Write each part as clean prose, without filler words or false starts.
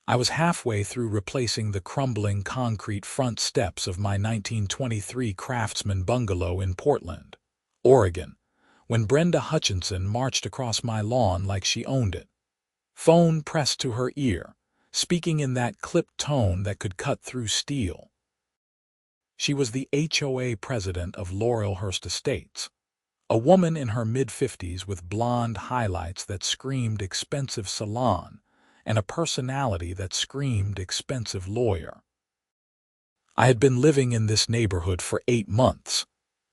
I was halfway through replacing the crumbling concrete front steps of my 1923 Craftsman bungalow in Portland, Oregon, when Brenda Hutchinson marched across my lawn like she owned it. Phone pressed to her ear, speaking in that clipped tone that could cut through steel. She was the HOA president of Laurelhurst Estates, a woman in her mid-50s with blonde highlights that screamed expensive salon and a personality that screamed expensive lawyer. I had been living in this neighborhood for 8 months,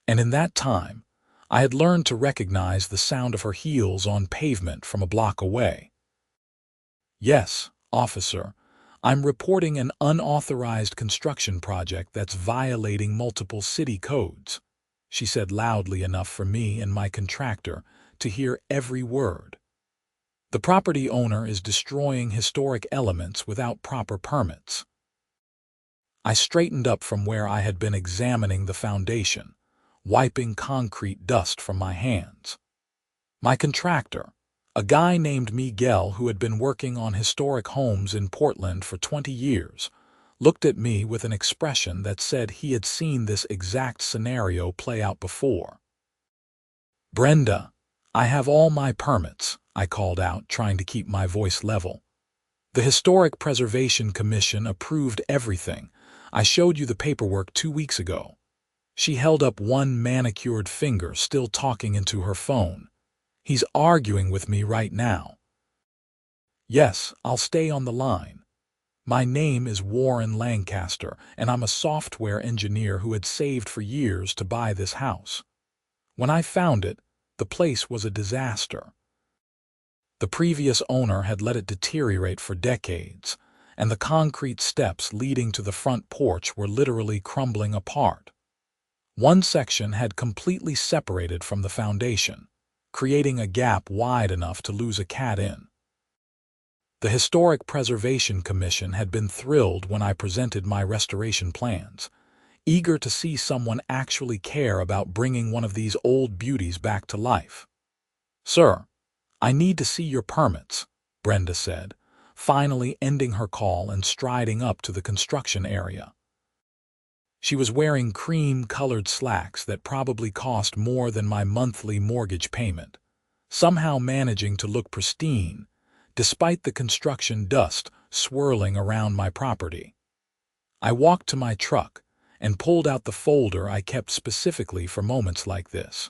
and in that time, I had learned to recognize the sound of her heels on pavement from a block away. "Yes, officer, I'm reporting an unauthorized construction project that's violating multiple city codes," she said loudly enough for me and my contractor to hear every word. "The property owner is destroying historic elements without proper permits." I straightened up from where I had been examining the foundation, wiping concrete dust from my hands. My contractor, a guy named Miguel who had been working on historic homes in Portland for 20 years, looked at me with an expression that said he had seen this exact scenario play out before. "Brenda, I have all my permits," I called out, trying to keep my voice level. "The Historic Preservation Commission approved everything. I showed you the paperwork 2 weeks ago." She held up one manicured finger, still talking into her phone. "He's arguing with me right now." "Yes, I'll stay on the line. My name is Warren Lancaster, and I'm a software engineer who had saved for years to buy this house. When I found it, the place was a disaster. The previous owner had let it deteriorate for decades, and the concrete steps leading to the front porch were literally crumbling apart. One section had completely separated from the foundation, creating a gap wide enough to lose a cat in. The Historic Preservation Commission had been thrilled when I presented my restoration plans, eager to see someone actually care about bringing one of these old beauties back to life. "Sir, I need to see your permits," Brenda said, finally ending her call and striding up to the construction area. She was wearing cream-colored slacks that probably cost more than my monthly mortgage payment, somehow managing to look pristine, despite the construction dust swirling around my property. I walked to my truck and pulled out the folder I kept specifically for moments like this.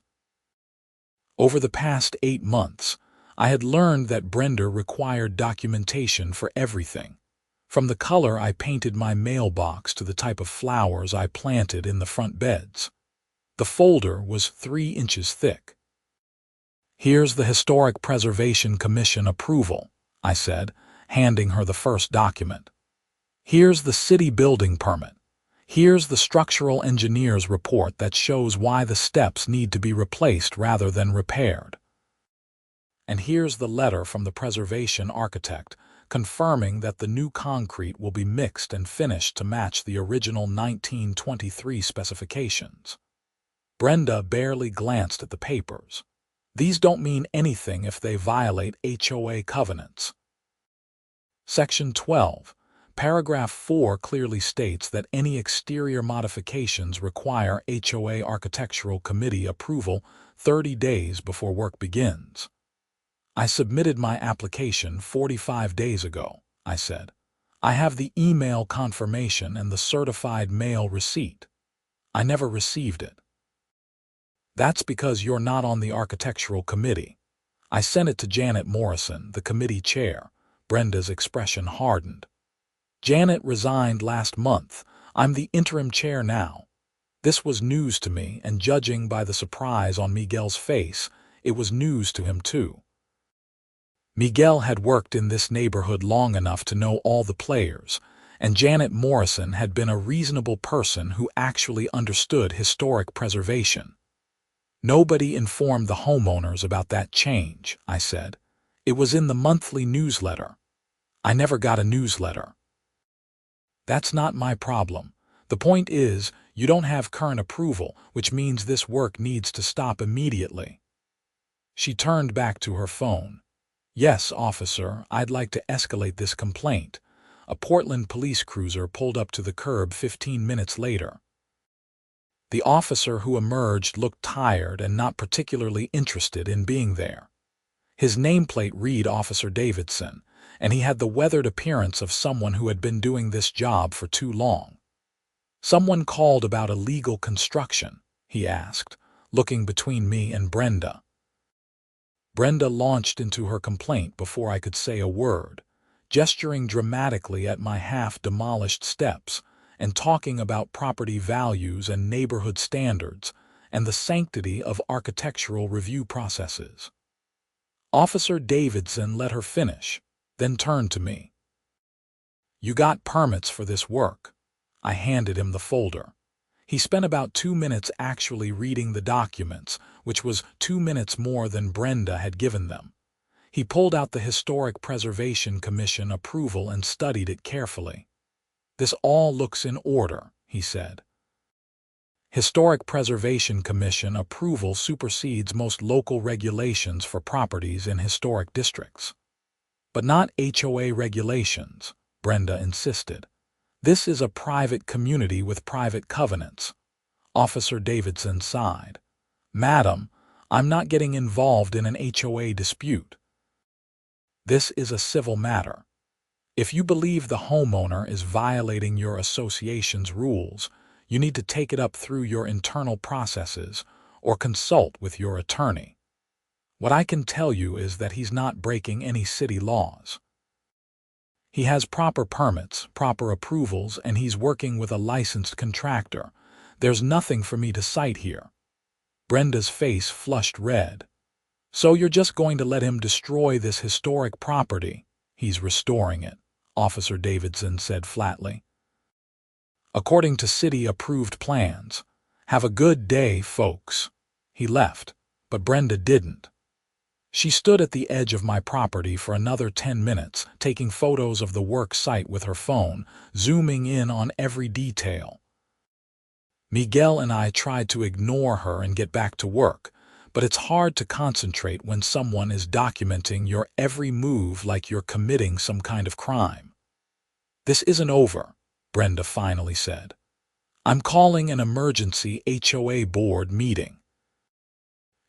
Over the past 8 months, I had learned that Brenda required documentation for everything, from the color I painted my mailbox to the type of flowers I planted in the front beds. The folder was 3 inches thick. "Here's the Historic Preservation Commission approval," I said, handing her the first document. "Here's the city building permit. Here's the structural engineer's report that shows why the steps need to be replaced rather than repaired. And here's the letter from the preservation architect confirming that the new concrete will be mixed and finished to match the original 1923 specifications." Brenda barely glanced at the papers. "These don't mean anything if they violate HOA covenants." Section 12, Paragraph 4 clearly states that any exterior modifications require HOA Architectural Committee approval 30 days before work begins. "I submitted my application 45 days ago," I said. "I have the email confirmation and the certified mail receipt. I never received it." "That's because you're not on the architectural committee. I sent it to Janet Morrison, the committee chair." Brenda's expression hardened. "Janet resigned last month. I'm the interim chair now." This was news to me, and judging by the surprise on Miguel's face, it was news to him too. Miguel had worked in this neighborhood long enough to know all the players, and Janet Morrison had been a reasonable person who actually understood historic preservation. "Nobody informed the homeowners about that change," I said. "It was in the monthly newsletter." "I never got a newsletter." "That's not my problem. The point is, you don't have current approval, which means this work needs to stop immediately." She turned back to her phone. "Yes, officer, I'd like to escalate this complaint, a Portland police cruiser pulled up to the curb 15 minutes later. The officer who emerged looked tired and not particularly interested in being there. His nameplate read Officer Davidson, and he had the weathered appearance of someone who had been doing this job for too long. "Someone called about illegal construction," he asked, looking between me and Brenda. Brenda launched into her complaint before I could say a word, gesturing dramatically at my half-demolished steps and talking about property values and neighborhood standards and the sanctity of architectural review processes. Officer Davidson let her finish, then turned to me. "You got permits for this work." I handed him the folder. He spent about 2 minutes actually reading the documents, which was 2 minutes more than Brenda had given them. He pulled out the Historic Preservation Commission approval and studied it carefully. "This all looks in order," he said. Historic Preservation Commission approval supersedes most local regulations for properties in historic districts. "But not HOA regulations," Brenda insisted. "This is a private community with private covenants." Officer Davidson sighed. "Madam, I'm not getting involved in an HOA dispute. This is a civil matter. If you believe the homeowner is violating your association's rules, you need to take it up through your internal processes or consult with your attorney. What I can tell you is that he's not breaking any city laws. He has proper permits, proper approvals, and he's working with a licensed contractor. There's nothing for me to cite here." Brenda's face flushed red. "So you're just going to let him destroy this historic property?" "He's restoring it," Officer Davidson said flatly. "According to city-approved plans. Have a good day, folks." He left, but Brenda didn't. She stood at the edge of my property for another 10 minutes, taking photos of the work site with her phone, zooming in on every detail. Miguel and I tried to ignore her and get back to work, but it's hard to concentrate when someone is documenting your every move like you're committing some kind of crime. "This isn't over," Brenda finally said. "I'm calling an emergency HOA board meeting.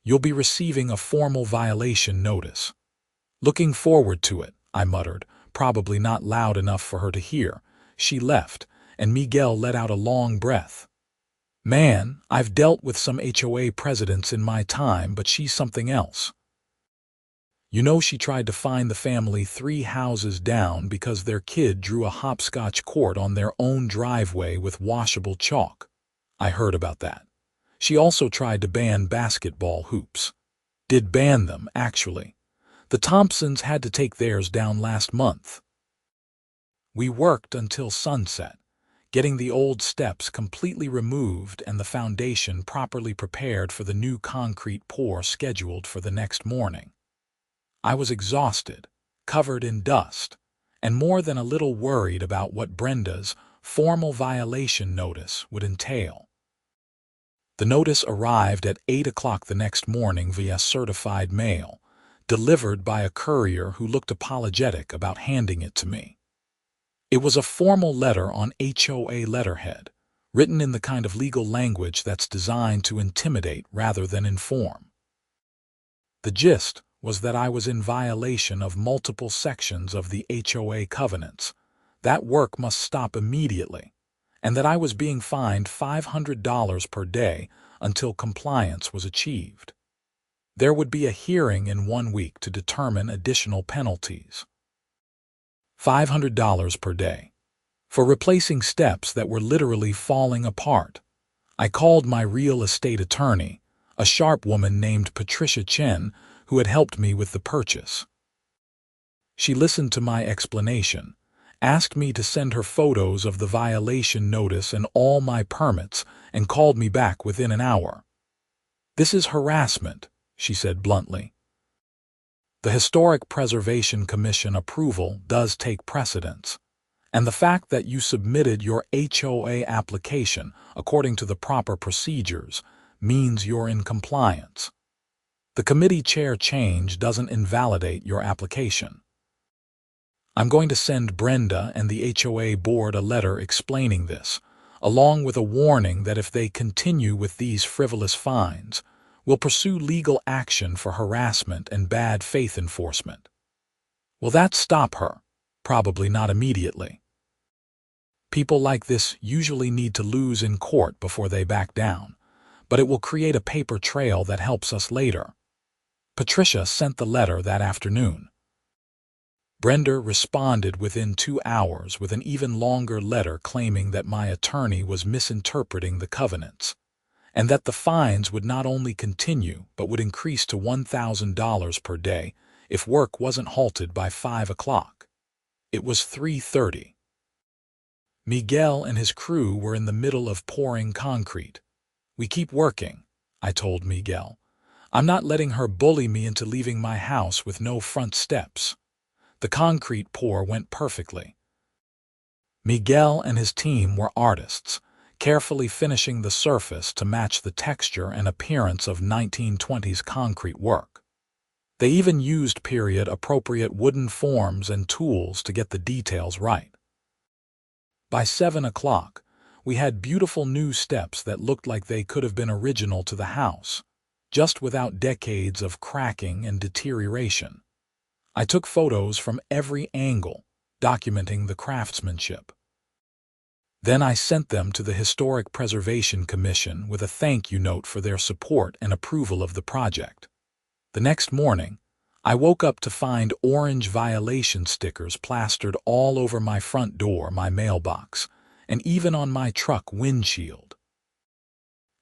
You'll be receiving a formal violation notice." "Looking forward to it," I muttered, probably not loud enough for her to hear. She left, and Miguel let out a long breath. "Man, I've dealt with some HOA presidents in my time, but she's something else. You know, she tried to fine the family 3 houses down because their kid drew a hopscotch court on their own driveway with washable chalk. I heard about that. She also tried to ban basketball hoops. Did ban them, actually. The Thompsons had to take theirs down last month. We worked until sunset, getting the old steps completely removed and the foundation properly prepared for the new concrete pour scheduled for the next morning. I was exhausted, covered in dust, and more than a little worried about what Brenda's formal violation notice would entail. The notice arrived at 8 o'clock the next morning via certified mail, delivered by a courier who looked apologetic about handing it to me. It was a formal letter on HOA letterhead, written in the kind of legal language that's designed to intimidate rather than inform. The gist was that I was in violation of multiple sections of the HOA covenants, that work must stop immediately, and that I was being fined $500 per day until compliance was achieved. There would be a hearing in 1 week to determine additional penalties. $500 per day. For replacing steps that were literally falling apart. I called my real estate attorney, a sharp woman named Patricia Chen, who had helped me with the purchase. She listened to my explanation, asked me to send her photos of the violation notice and all my permits, and called me back within an hour. "This is harassment," she said bluntly. The Historic Preservation Commission approval does take precedence, and the fact that you submitted your HOA application according to the proper procedures means you're in compliance. The committee chair change doesn't invalidate your application. I'm going to send Brenda and the HOA board a letter explaining this, along with a warning that if they continue with these frivolous fines, we'll pursue legal action for harassment and bad faith enforcement. Will that stop her? Probably not immediately. People like this usually need to lose in court before they back down, but it will create a paper trail that helps us later. Patricia sent the letter that afternoon. Brenda responded within 2 hours with an even longer letter claiming that my attorney was misinterpreting the covenants, and that the fines would not only continue but would increase to $1,000 per day if work wasn't halted by 5 o'clock. It was 3:30. Miguel and his crew were in the middle of pouring concrete. "We keep working," I told Miguel. "I'm not letting her bully me into leaving my house with no front steps." The concrete pour went perfectly. Miguel and his team were artists, carefully finishing the surface to match the texture and appearance of 1920s concrete work. They even used period-appropriate wooden forms and tools to get the details right. By 7 o'clock, we had beautiful new steps that looked like they could have been original to the house, just without decades of cracking and deterioration. I took photos from every angle, documenting the craftsmanship. Then I sent them to the Historic Preservation Commission with a thank you note for their support and approval of the project. The next morning, I woke up to find orange violation stickers plastered all over my front door, my mailbox, and even on my truck windshield.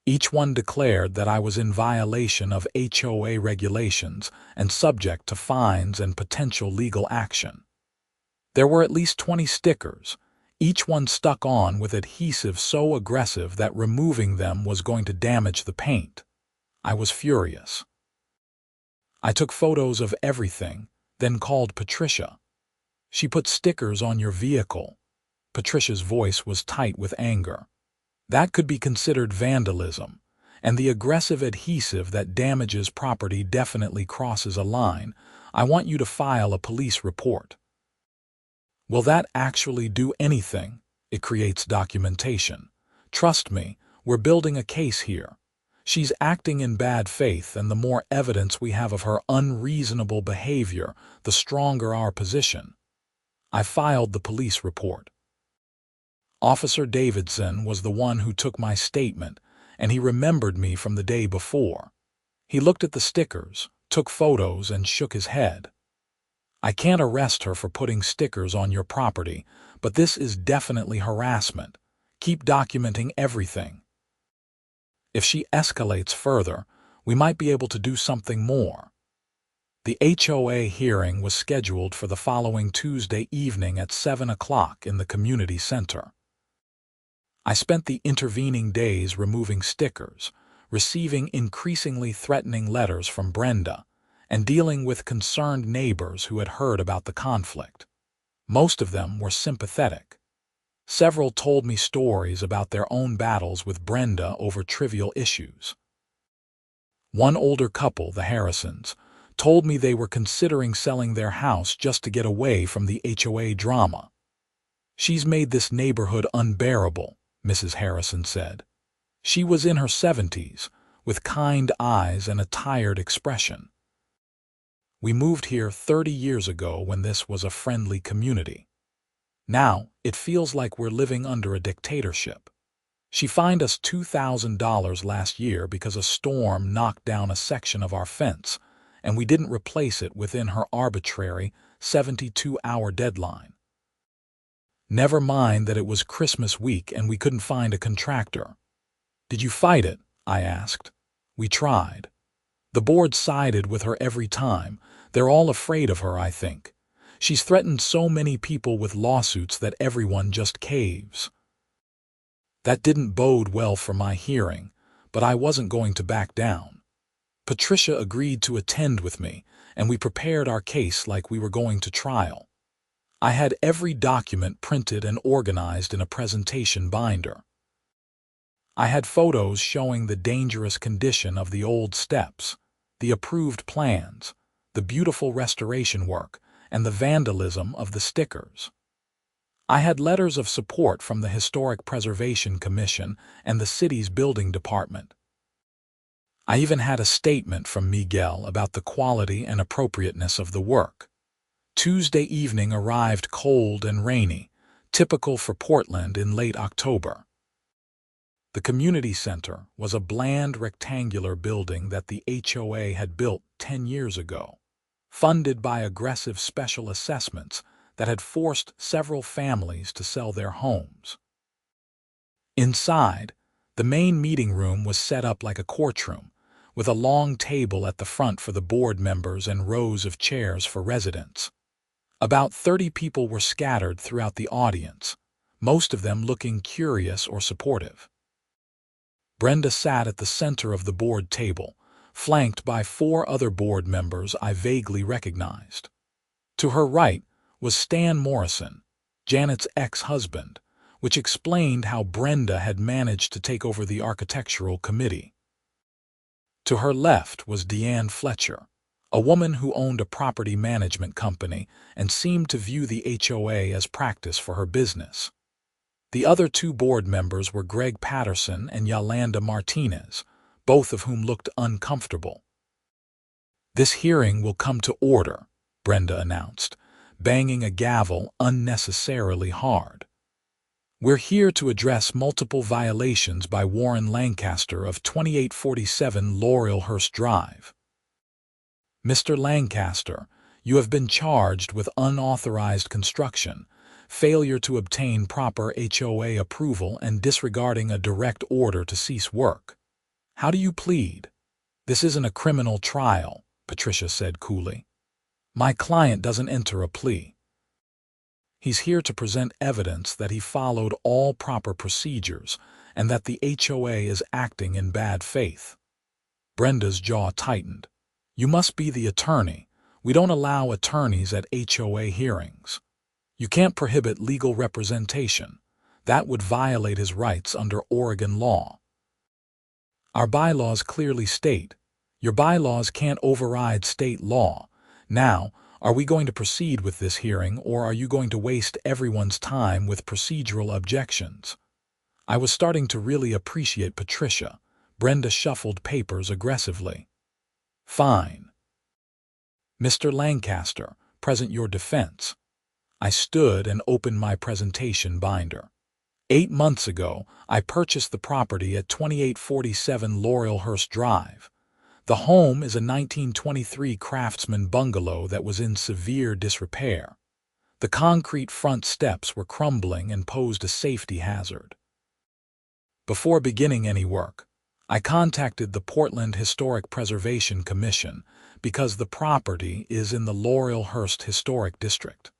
Each one declared that I was in violation of HOA regulations and subject to fines and potential legal action. There were at least 20 stickers, each one stuck on with adhesive so aggressive that removing them was going to damage the paint. I was furious. I took photos of everything, then called Patricia. "She put stickers on your vehicle." Patricia's voice was tight with anger. "That could be considered vandalism, and the aggressive adhesive that damages property definitely crosses a line. I want you to file a police report." "Will that actually do anything?" "It creates documentation. Trust me, we're building a case here. She's acting in bad faith, and the more evidence we have of her unreasonable behavior, the stronger our position." I filed the police report. Officer Davidson was the one who took my statement, and he remembered me from the day before. He looked at the stickers, took photos, and shook his head. "I can't arrest her for putting stickers on your property, but this is definitely harassment. Keep documenting everything. If she escalates further, we might be able to do something more." The HOA hearing was scheduled for the following Tuesday evening at 7 o'clock in the community center. I spent the intervening days removing stickers, receiving increasingly threatening letters from Brenda, and dealing with concerned neighbors who had heard about the conflict. Most of them were sympathetic. Several told me stories about their own battles with Brenda over trivial issues. One older couple, the Harrisons, told me they were considering selling their house just to get away from the HOA drama. "She's made this neighborhood unbearable," Mrs. Harrison said. She was in her 70s, with kind eyes and a tired expression. "We moved here 30 years ago when this was a friendly community. Now, it feels like we're living under a dictatorship. She fined us $2,000 last year because a storm knocked down a section of our fence, and we didn't replace it within her arbitrary 72-hour deadline. Never mind that it was Christmas week and we couldn't find a contractor." "Did you fight it?" I asked. "We tried. The board sided with her every time. They're all afraid of her, I think. She's threatened so many people with lawsuits that everyone just caves." That didn't bode well for my hearing, but I wasn't going to back down. Patricia agreed to attend with me, and we prepared our case like we were going to trial. I had every document printed and organized in a presentation binder. I had photos showing the dangerous condition of the old steps, the approved plans, the beautiful restoration work, and the vandalism of the stickers. I had letters of support from the Historic Preservation Commission and the city's building department. I even had a statement from Miguel about the quality and appropriateness of the work. Tuesday evening arrived cold and rainy, typical for Portland in late October. The community center was a bland rectangular building that the HOA had built 10 years ago, funded by aggressive special assessments that had forced several families to sell their homes. Inside, the main meeting room was set up like a courtroom, with a long table at the front for the board members and rows of chairs for residents. About 30 people were scattered throughout the audience, most of them looking curious or supportive. Brenda sat at the center of the board table, flanked by 4 other board members I vaguely recognized. To her right was Stan Morrison, Janet's ex-husband, which explained how Brenda had managed to take over the architectural committee. To her left was Deanne Fletcher, a woman who owned a property management company and seemed to view the HOA as practice for her business. The other 2 board members were Greg Patterson and Yolanda Martinez, both of whom looked uncomfortable. "This hearing will come to order," Brenda announced, banging a gavel unnecessarily hard. "We're here to address multiple violations by Warren Lancaster of 2847 Laurelhurst Drive. Mr. Lancaster, you have been charged with unauthorized construction, failure to obtain proper HOA approval, and disregarding a direct order to cease work. How do you plead?" "This isn't a criminal trial," Patricia said coolly. "My client doesn't enter a plea. He's here to present evidence that he followed all proper procedures and that the HOA is acting in bad faith." Brenda's jaw tightened. "You must be the attorney. We don't allow attorneys at HOA hearings. You can't prohibit legal representation. That would violate his rights under Oregon law." "Our bylaws clearly state, your bylaws can't override state law. Now, are we going to proceed with this hearing, or are you going to waste everyone's time with procedural objections?" I was starting to really appreciate Patricia. Brenda shuffled papers aggressively. "Fine. Mr. Lancaster, present your defense." I stood and opened my presentation binder. 8 months ago, I purchased the property at 2847 Laurelhurst Drive. The home is a 1923 Craftsman bungalow that was in severe disrepair. The concrete front steps were crumbling and posed a safety hazard. Before beginning any work, I contacted the Portland Historic Preservation Commission because the property is in the Laurelhurst Historic District.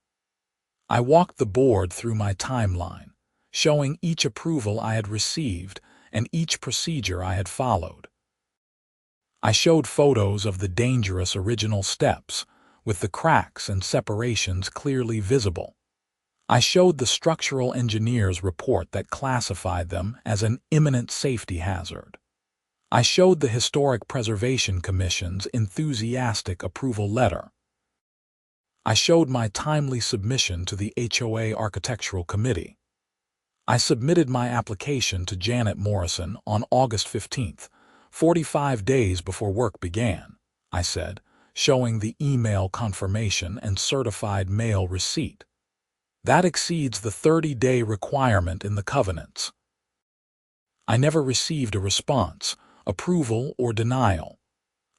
I walked the board through my timeline, showing each approval I had received and each procedure I had followed. I showed photos of the dangerous original steps, with the cracks and separations clearly visible. I showed the structural engineer's report that classified them as an imminent safety hazard. I showed the Historic Preservation Commission's enthusiastic approval letter. I showed my timely submission to the HOA Architectural Committee. I submitted my application to Janet Morrison on August 15th, 45 days before work began, I said, showing the email confirmation and certified mail receipt. That exceeds the 30-day requirement in the covenants. I never received a response, approval, or denial.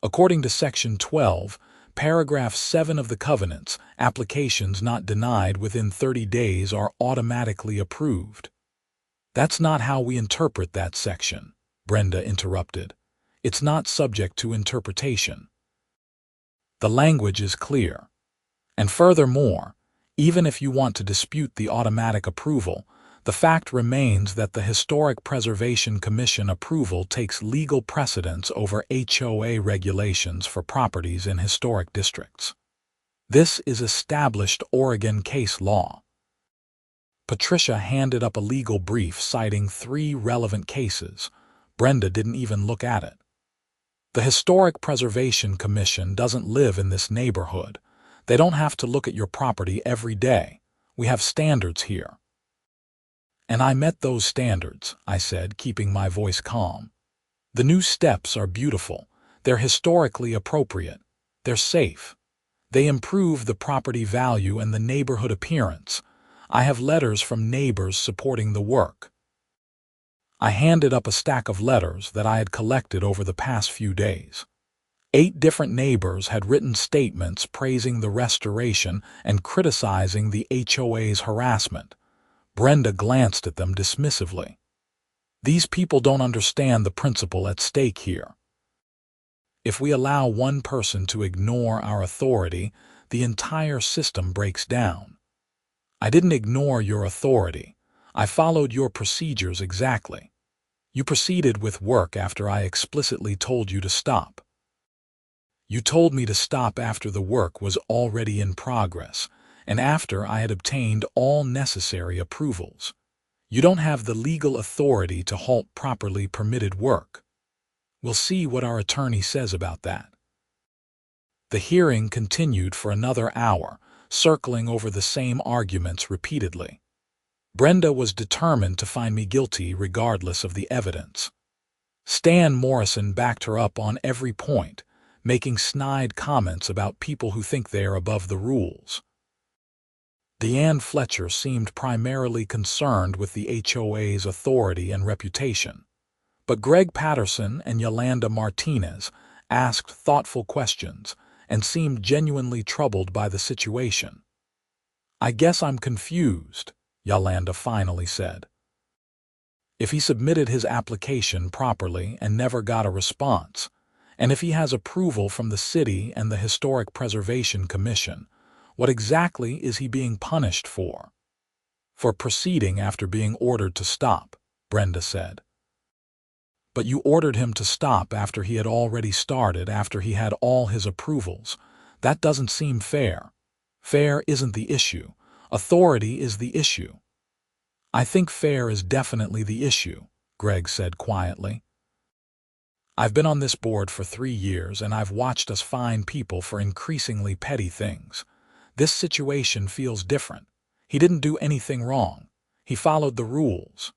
According to Section 12, Paragraph 7 of the covenants, applications not denied within 30 days are automatically approved. "That's not how we interpret that section," Brenda interrupted. "It's not subject to interpretation. The language is clear. And furthermore, even if you want to dispute the automatic approval, the fact remains that the Historic Preservation Commission approval takes legal precedence over HOA regulations for properties in historic districts. This is established Oregon case law." Patricia handed up a legal brief citing 3 relevant cases. Brenda didn't even look at it. "The Historic Preservation Commission doesn't live in this neighborhood. They don't have to look at your property every day. We have standards here." "And I met those standards," I said, keeping my voice calm. "The new steps are beautiful. They're historically appropriate. They're safe. They improve the property value and the neighborhood appearance. I have letters from neighbors supporting the work." I handed up a stack of letters that I had collected over the past few days. 8 different neighbors had written statements praising the restoration and criticizing the HOA's harassment. Brenda glanced at them dismissively. "These people don't understand the principle at stake here. If we allow one person to ignore our authority, the entire system breaks down." "I didn't ignore your authority. I followed your procedures exactly. You proceeded with work after I explicitly told you to stop. You told me to stop after the work was already in progress and after I had obtained all necessary approvals. You don't have the legal authority to halt properly permitted work. We'll see what our attorney says about that." The hearing continued for another hour, circling over the same arguments repeatedly. Brenda was determined to find me guilty regardless of the evidence. Stan Morrison backed her up on every point, making snide comments about people who think they are above the rules. Deanne Fletcher seemed primarily concerned with the HOA's authority and reputation, but Greg Patterson and Yolanda Martinez asked thoughtful questions and seemed genuinely troubled by the situation. "I guess I'm confused," Yolanda finally said. "If he submitted his application properly and never got a response, and if he has approval from the city and the Historic Preservation Commission, what exactly is he being punished for?" "For proceeding after being ordered to stop," Brenda said. "But you ordered him to stop after he had already started, after he had all his approvals. That doesn't seem fair. Fair isn't the issue. Authority is the issue." "I think fair is definitely the issue," Greg said quietly. "I've been on this board for 3 years and I've watched us fine people for increasingly petty things. This situation feels different. He didn't do anything wrong. He followed the rules."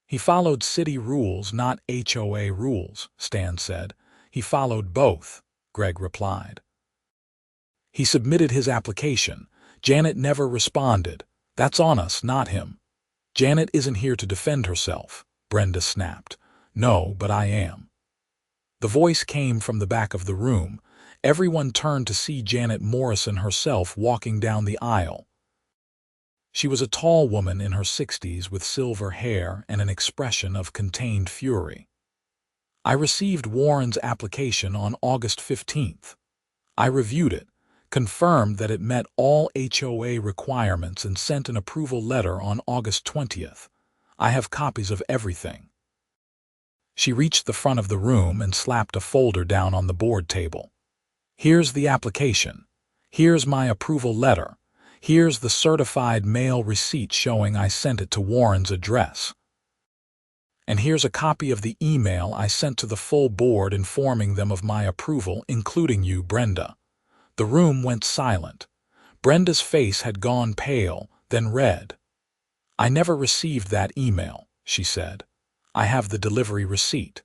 "He followed city rules, not HOA rules," Stan said. "He followed both," Greg replied. "He submitted his application. Janet never responded. That's on us, not him." "Janet isn't here to defend herself," Brenda snapped. "No, but I am." The voice came from the back of the room. Everyone turned to see Janet Morrison herself walking down the aisle. She was a tall woman in her 60s with silver hair and an expression of contained fury. "I received Warren's application on August 15th. I reviewed it, confirmed that it met all HOA requirements and sent an approval letter on August 20th. I have copies of everything." She reached the front of the room and slapped a folder down on the board table. "Here's the application. Here's my approval letter. Here's the certified mail receipt showing I sent it to Warren's address. And here's a copy of the email I sent to the full board informing them of my approval, including you, Brenda." The room went silent. Brenda's face had gone pale, then red. "I never received that email," she said. "I have the delivery receipt."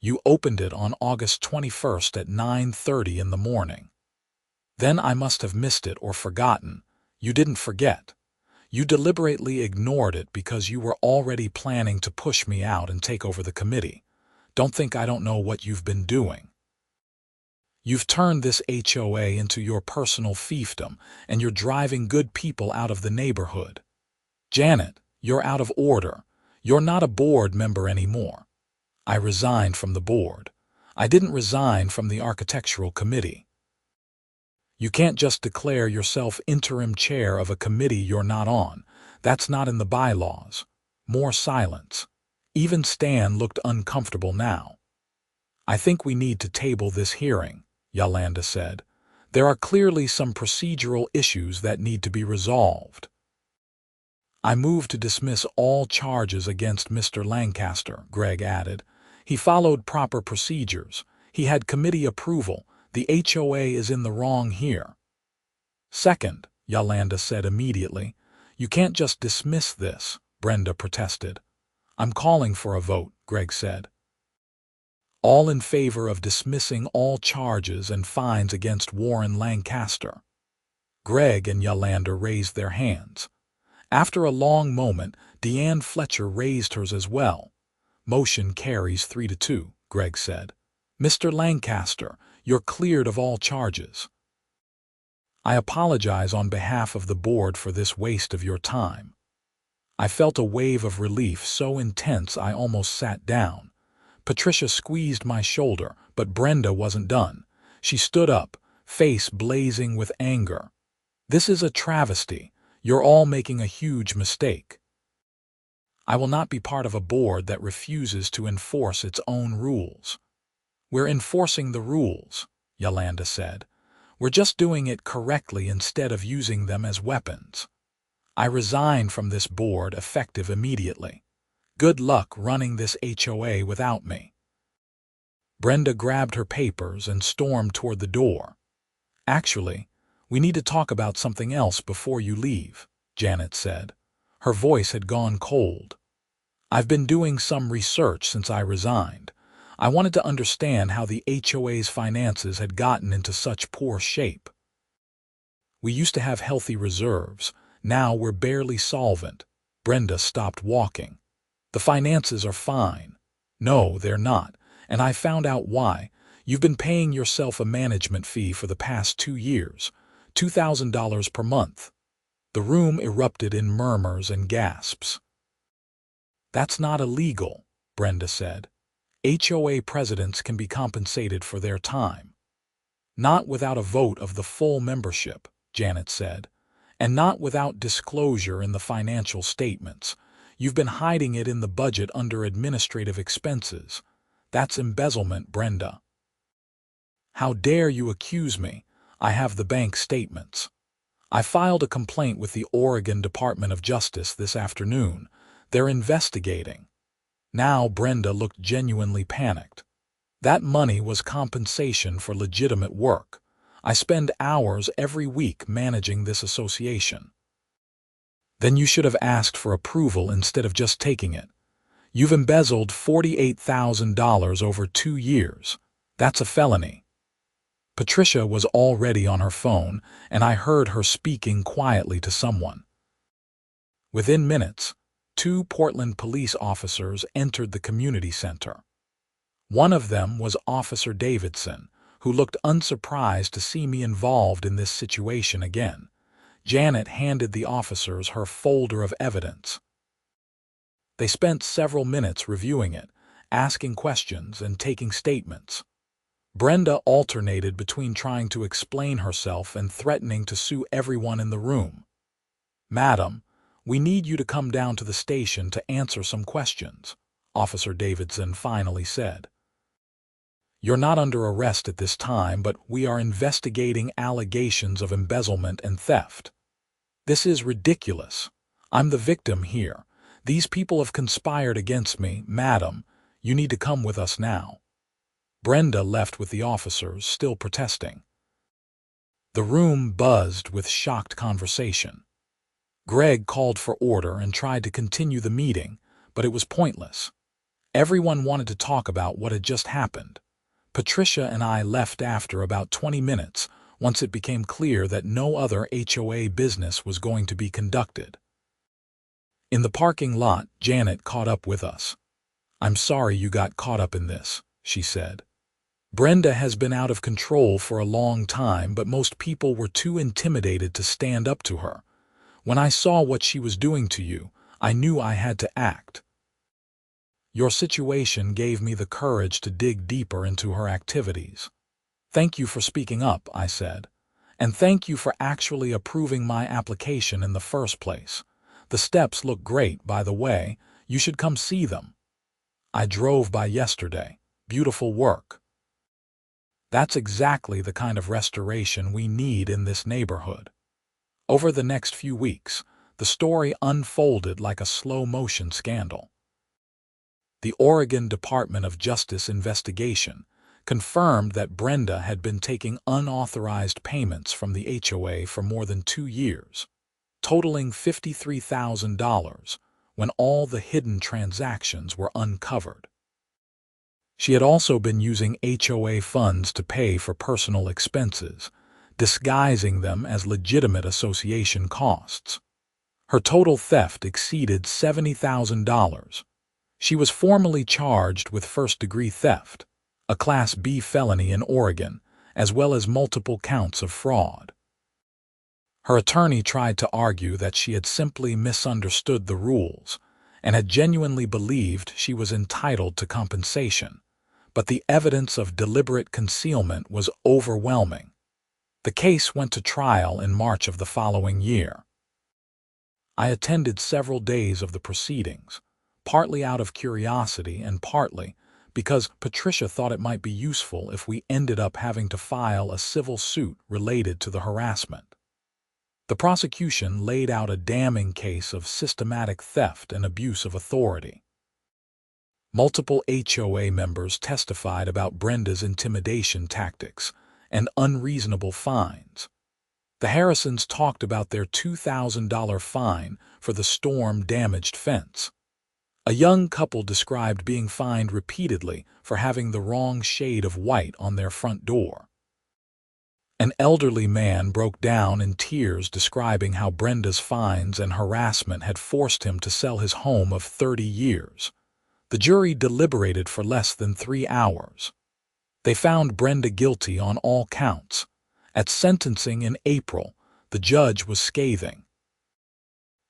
"You opened it on August 21st at 9:30 in the morning. Then I must have missed it or forgotten." "You didn't forget. You deliberately ignored it because you were already planning to push me out and take over the committee. Don't think I don't know what you've been doing. You've turned this HOA into your personal fiefdom, and you're driving good people out of the neighborhood. Janet, you're out of order. You're not a board member anymore." "I resigned from the board. I didn't resign from the architectural committee." "You can't just declare yourself interim chair of a committee you're not on. That's not in the bylaws." More silence. Even Stan looked uncomfortable now. "I think we need to table this hearing," Yolanda said. "There are clearly some procedural issues that need to be resolved." "I move to dismiss all charges against Mr. Lancaster," Greg added. "He followed proper procedures. He had committee approval. The HOA is in the wrong here." Second, Yolanda said immediately. You can't just dismiss this, Brenda protested. I'm calling for a vote, Greg said. All in favor of dismissing all charges and fines against Warren Lancaster. Greg and Yolanda raised their hands. After a long moment, Deanne Fletcher raised hers as well. Motion carries 3-2, Greg said. Mr. Lancaster, you're cleared of all charges. I apologize on behalf of the board for this waste of your time. I felt a wave of relief so intense I almost sat down. Patricia squeezed my shoulder, but Brenda wasn't done. She stood up, face blazing with anger. This is a travesty. You're all making a huge mistake. I will not be part of a board that refuses to enforce its own rules. We're enforcing the rules, Yolanda said. We're just doing it correctly instead of using them as weapons. I resign from this board effective immediately. Good luck running this HOA without me. Brenda grabbed her papers and stormed toward the door. Actually, we need to talk about something else before you leave, Janet said. Her voice had gone cold. I've been doing some research since I resigned. I wanted to understand how the HOA's finances had gotten into such poor shape. We used to have healthy reserves. Now we're barely solvent. Brenda stopped walking. The finances are fine. No, they're not. And I found out why. You've been paying yourself a management fee for the past 2 years, $2,000 per month. The room erupted in murmurs and gasps. That's not illegal, Brenda said. HOA presidents can be compensated for their time. Not without a vote of the full membership, Janet said, and not without disclosure in the financial statements. You've been hiding it in the budget under administrative expenses. That's embezzlement, Brenda. How dare you accuse me? I have the bank statements. I filed a complaint with the Oregon Department of Justice this afternoon. They're investigating. Now Brenda looked genuinely panicked. That money was compensation for legitimate work. I spend hours every week managing this association. Then you should have asked for approval instead of just taking it. You've embezzled $48,000 over 2 years. That's a felony. Patricia was already on her phone, and I heard her speaking quietly to someone. Within minutes, 2 Portland police officers entered the community center. One of them was Officer Davidson, who looked unsurprised to see me involved in this situation again. Janet handed the officers her folder of evidence. They spent several minutes reviewing it, asking questions and taking statements. Brenda alternated between trying to explain herself and threatening to sue everyone in the room. "Madam, we need you to come down to the station to answer some questions," Officer Davidson finally said. "You're not under arrest at this time, but we are investigating allegations of embezzlement and theft. This is ridiculous. I'm the victim here. These people have conspired against me. Madam, you need to come with us now." Brenda left with the officers, still protesting. The room buzzed with shocked conversation. Greg called for order and tried to continue the meeting, but it was pointless. Everyone wanted to talk about what had just happened. Patricia and I left after about 20 minutes, once it became clear that no other HOA business was going to be conducted. In the parking lot, Janet caught up with us. "I'm sorry you got caught up in this," she said. "Brenda has been out of control for a long time, but most people were too intimidated to stand up to her. When I saw what she was doing to you, I knew I had to act. Your situation gave me the courage to dig deeper into her activities." "Thank you for speaking up," I said. "And thank you for actually approving my application in the first place. The steps look great, by the way. You should come see them." "I drove by yesterday. Beautiful work." That's exactly the kind of restoration we need in this neighborhood. Over the next few weeks, the story unfolded like a slow-motion scandal. The Oregon Department of Justice investigation confirmed that Brenda had been taking unauthorized payments from the HOA for more than 2 years, totaling $53,000 when all the hidden transactions were uncovered. She had also been using HOA funds to pay for personal expenses, disguising them as legitimate association costs. Her total theft exceeded $70,000. She was formally charged with first-degree theft, a Class B felony in Oregon, as well as multiple counts of fraud. Her attorney tried to argue that she had simply misunderstood the rules and had genuinely believed she was entitled to compensation, but the evidence of deliberate concealment was overwhelming. The case went to trial in March of the following year. I attended several days of the proceedings, partly out of curiosity and partly because Patricia thought it might be useful if we ended up having to file a civil suit related to the harassment. The prosecution laid out a damning case of systematic theft and abuse of authority. Multiple HOA members testified about Brenda's intimidation tactics and unreasonable fines. The Harrisons talked about their $2,000 fine for the storm-damaged fence. A young couple described being fined repeatedly for having the wrong shade of white on their front door. An elderly man broke down in tears describing how Brenda's fines and harassment had forced him to sell his home of 30 years. The jury deliberated for less than 3 hours. They found Brenda guilty on all counts. At sentencing in April, the judge was scathing.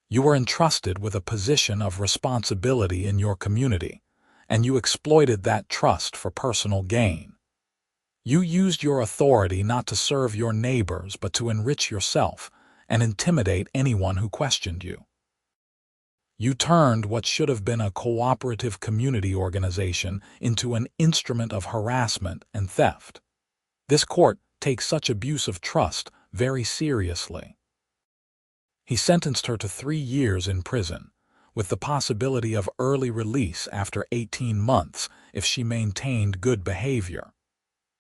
"You were entrusted with a position of responsibility in your community, and you exploited that trust for personal gain. You used your authority not to serve your neighbors but to enrich yourself and intimidate anyone who questioned you. You turned what should have been a cooperative community organization into an instrument of harassment and theft. This court takes such abuse of trust very seriously." He sentenced her to 3 years in prison, with the possibility of early release after 18 months if she maintained good behavior.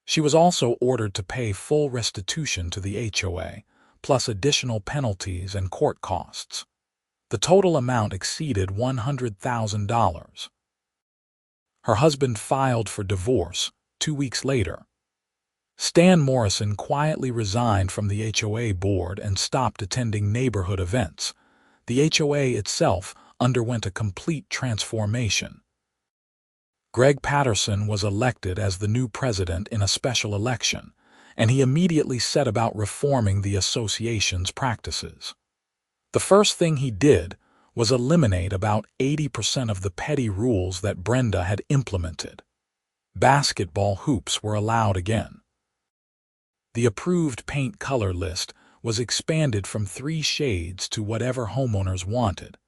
She was also ordered to pay full restitution to the HOA, plus additional penalties and court costs. The total amount exceeded $100,000. Her husband filed for divorce 2 weeks later. Stan Morrison quietly resigned from the HOA board and stopped attending neighborhood events. The HOA itself underwent a complete transformation. Greg Patterson was elected as the new president in a special election, and he immediately set about reforming the association's practices. The first thing he did was eliminate about 80% of the petty rules that Brenda had implemented. Basketball hoops were allowed again. The approved paint color list was expanded from 3 shades to whatever homeowners wanted,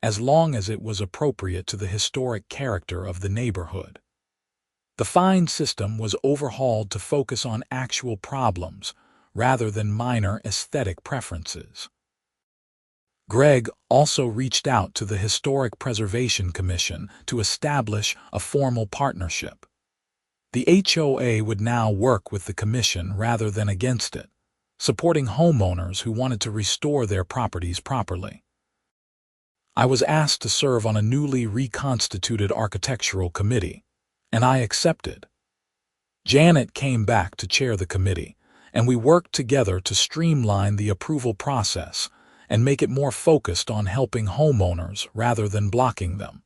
as long as it was appropriate to the historic character of the neighborhood. The fine system was overhauled to focus on actual problems rather than minor aesthetic preferences. Greg also reached out to the Historic Preservation Commission to establish a formal partnership. The HOA would now work with the commission rather than against it, supporting homeowners who wanted to restore their properties properly. I was asked to serve on a newly reconstituted architectural committee, and I accepted. Janet came back to chair the committee, and we worked together to streamline the approval process and make it more focused on helping homeowners rather than blocking them.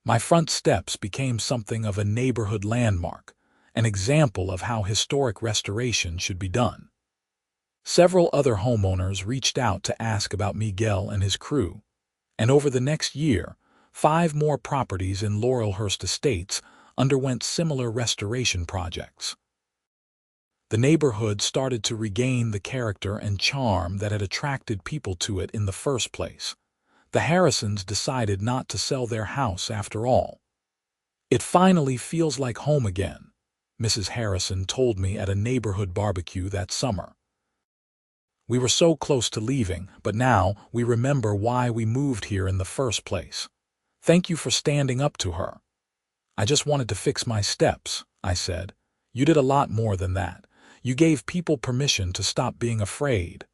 My front steps became something of a neighborhood landmark, an example of how historic restoration should be done. Several other homeowners reached out to ask about Miguel and his crew, and over the next year, 5 more properties in Laurelhurst Estates underwent similar restoration projects. The neighborhood started to regain the character and charm that had attracted people to it in the first place. The Harrisons decided not to sell their house after all. "It finally feels like home again," Mrs. Harrison told me at a neighborhood barbecue that summer. "We were so close to leaving, but now we remember why we moved here in the first place. Thank you for standing up to her. I just wanted to fix my steps," I said. "You did a lot more than that. You gave people permission to stop being afraid."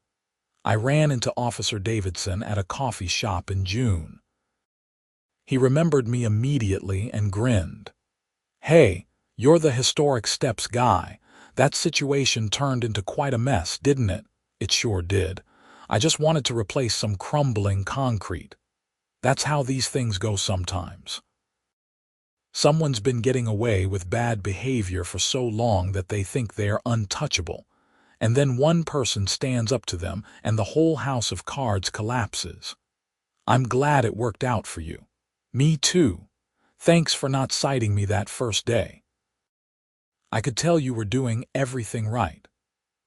I ran into Officer Davidson at a coffee shop in June. He remembered me immediately and grinned. "Hey, you're the historic steps guy. That situation turned into quite a mess, didn't it?" "It sure did. I just wanted to replace some crumbling concrete. That's how these things go sometimes. Someone's been getting away with bad behavior for so long that they think they're untouchable, and then one person stands up to them and the whole house of cards collapses. I'm glad it worked out for you." "Me too. Thanks for not citing me that first day. I could tell you were doing everything right.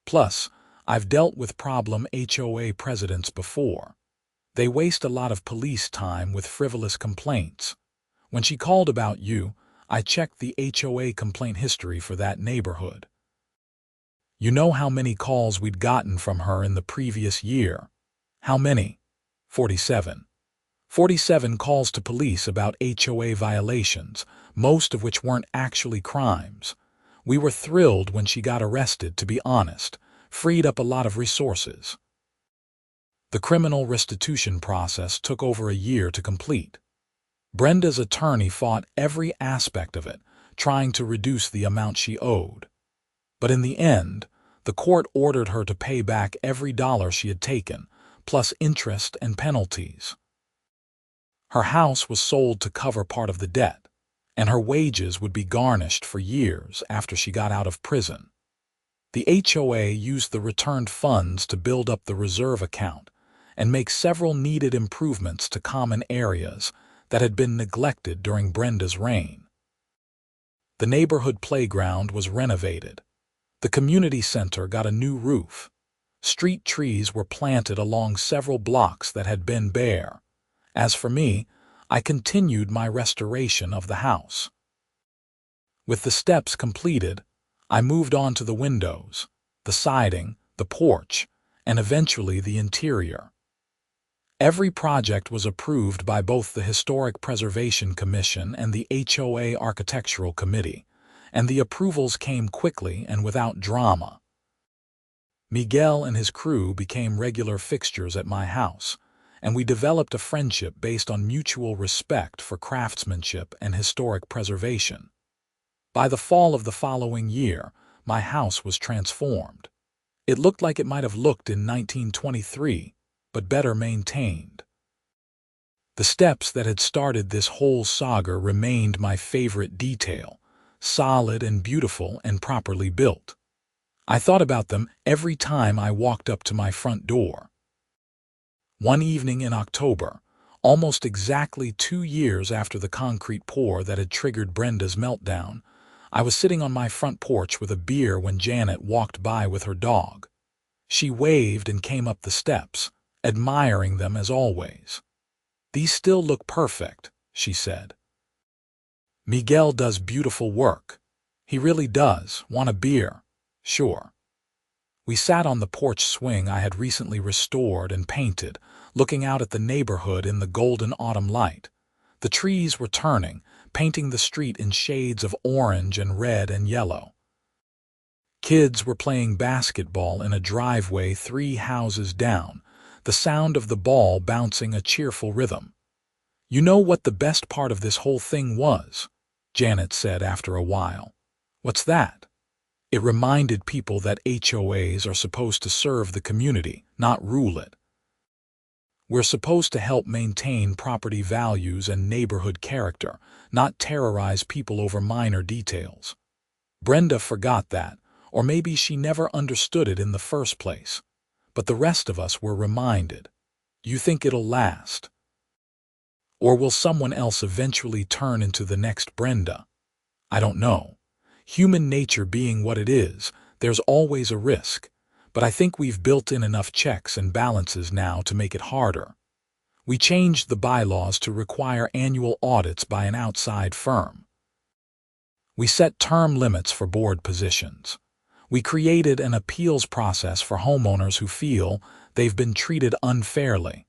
Plus, I've dealt with problem HOA presidents before. They waste a lot of police time with frivolous complaints. When she called about you, I checked the HOA complaint history for that neighborhood. You know how many calls we'd gotten from her in the previous year?" "How many?" 47. 47 calls to police about HOA violations, most of which weren't actually crimes. We were thrilled when she got arrested, to be honest. Freed up a lot of resources. The criminal restitution process took over a year to complete. Brenda's attorney fought every aspect of it, trying to reduce the amount she owed. But in the end, the court ordered her to pay back every dollar she had taken, plus interest and penalties. Her house was sold to cover part of the debt, and her wages would be garnished for years after she got out of prison. The HOA used the returned funds to build up the reserve account and make several needed improvements to common areas that had been neglected during Brenda's reign. The neighborhood playground was renovated. The community center got a new roof. Street trees were planted along several blocks that had been bare. As for me, I continued my restoration of the house. With the steps completed, I moved on to the windows, the siding, the porch, and eventually the interior. Every project was approved by both the Historic Preservation Commission and the HOA Architectural Committee, and the approvals came quickly and without drama. Miguel and his crew became regular fixtures at my house, and we developed a friendship based on mutual respect for craftsmanship and historic preservation. By the fall of the following year, my house was transformed. It looked like it might have looked in 1923, but better maintained. The steps that had started this whole saga remained my favorite detail, solid and beautiful and properly built. I thought about them every time I walked up to my front door. One evening in October, almost exactly 2 years after the concrete pour that had triggered Brenda's meltdown, I was sitting on my front porch with a beer when Janet walked by with her dog. She waved and came up the steps, admiring them as always. "These still look perfect," she said. "Miguel does beautiful work. He really does. Want a beer?" "Sure." We sat on the porch swing I had recently restored and painted, looking out at the neighborhood in the golden autumn light. The trees were turning, painting the street in shades of orange and red and yellow. Kids were playing basketball in a driveway 3 houses down, the sound of the ball bouncing a cheerful rhythm. "You know what the best part of this whole thing was?" Janet said after a while. "What's that?" "It reminded people that HOAs are supposed to serve the community, not rule it. We're supposed to help maintain property values and neighborhood character, not terrorize people over minor details." Brenda forgot that, or maybe she never understood it in the first place. But the rest of us were reminded. "You think it'll last? Or will someone else eventually turn into the next Brenda? I don't know. Human nature being what it is, there's always a risk. But I think we've built in enough checks and balances now to make it harder. We changed the bylaws to require annual audits by an outside firm. We set term limits for board positions. We created an appeals process for homeowners who feel they've been treated unfairly.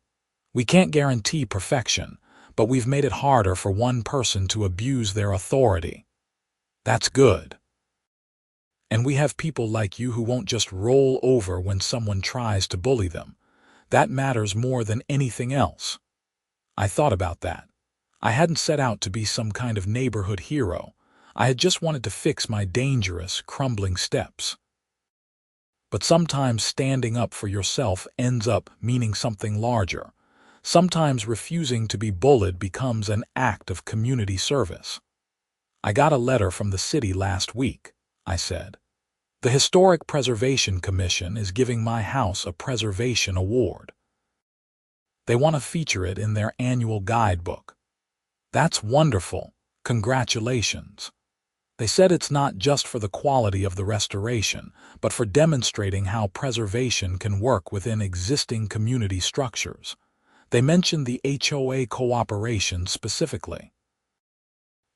We can't guarantee perfection, but we've made it harder for one person to abuse their authority. That's good. And we have people like you who won't just roll over when someone tries to bully them. That matters more than anything else. I thought about that. I hadn't set out to be some kind of neighborhood hero. I had just wanted to fix my dangerous, crumbling steps. But sometimes standing up for yourself ends up meaning something larger. Sometimes refusing to be bullied becomes an act of community service. I got a letter from the city last week, I said. The Historic Preservation Commission is giving my house a preservation award. They want to feature it in their annual guidebook. That's wonderful. Congratulations. They said it's not just for the quality of the restoration, but for demonstrating how preservation can work within existing community structures. They mentioned the HOA cooperation specifically.